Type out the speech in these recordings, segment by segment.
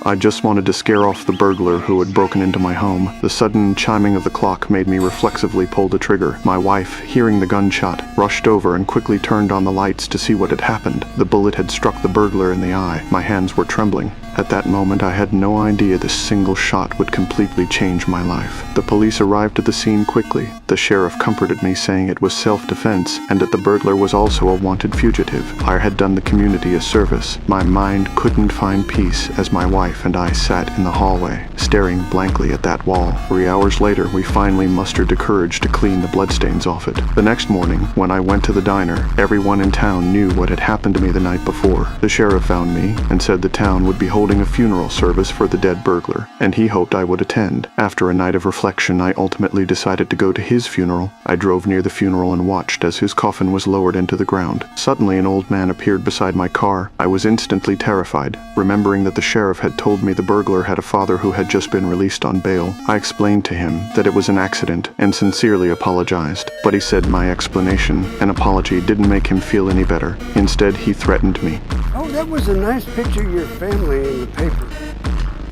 I just wanted to scare off the burglar who had broken into my home. The sudden chiming of the clock made me reflexively pull the trigger. My wife, hearing the gunshot, rushed over and quickly turned on the lights to see what had happened. The bullet had struck the burglar in the eye. My hands were trembling. At that moment, I had no idea this single shot would completely change my life. The police arrived at the scene quickly. The sheriff comforted me, saying it was self-defense and that the burglar was also a wanted fugitive. I had done the community a service. My mind couldn't find peace as my wife and I sat in the hallway, staring blankly at that wall. 3 hours later, we finally mustered the courage to clean the bloodstains off it. The next morning, when I went to the diner, everyone in town knew what had happened to me the night before. The sheriff found me and said the town would be holding a funeral service for the dead burglar, and he hoped I would attend. After a night of reflection, I ultimately decided to go to his funeral. I drove near the funeral and watched as his coffin was lowered into the ground. Suddenly, an old man appeared beside my car. I was instantly terrified, remembering that the sheriff had told me the burglar had a father who had just been released on bail. I explained to him that it was an accident and sincerely apologized, but he said my explanation and apology didn't make him feel any better. Instead, he threatened me. Oh, that was a nice picture of your family in the paper.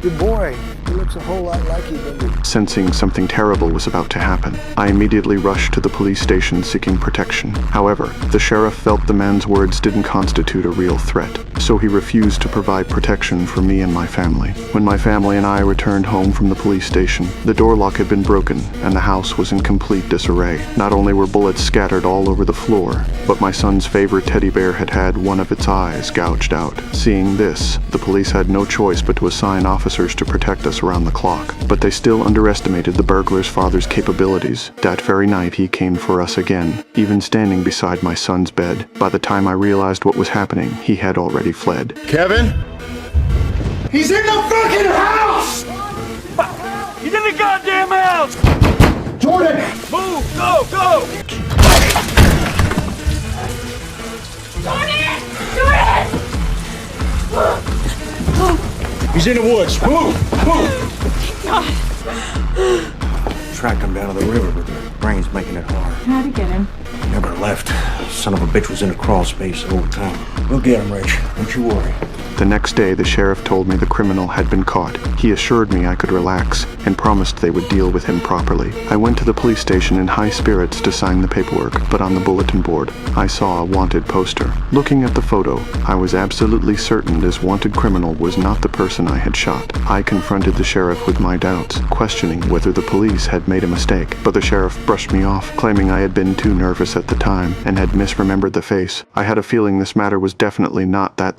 Your boy, he looks a whole lot like you, doesn't he? Sensing something terrible was about to happen, I immediately rushed to the police station seeking protection. However, the sheriff felt the man's words didn't constitute a real threat, so he refused to provide protection for me and my family. When my family and I returned home from the police station, the door lock had been broken and the house was in complete disarray. Not only were bullets scattered all over the floor, but my son's favorite teddy bear had had one of its eyes gouged out. Seeing this, the police had no choice but to assign officers to protect us around the clock, but they still underestimated the burglar's father's capabilities. That very night he came for us again, even standing beside my son's bed. By the time I realized what was happening, he had already fled. Kevin? He's in the fucking house! He's in the goddamn house! Jordan! Move! Go! Go! He's in the woods. Move! Move! Tracked him down to the river, but the rain's making it hard. How'd you get him? He never left. Son of a bitch was in a crawl space the whole time. We'll get him, Rich. Don't you worry. The next day, the sheriff told me the criminal had been caught. He assured me I could relax and promised they would deal with him properly. I went to the police station in high spirits to sign the paperwork, but on the bulletin board, I saw a wanted poster. Looking at the photo, I was absolutely certain this wanted criminal was not the person I had shot. I confronted the sheriff with my doubts, questioning whether the police had made a mistake, but the sheriff brushed me off, claiming I had been too nervous at the time and had misremembered the face. I had a feeling this matter was definitely not that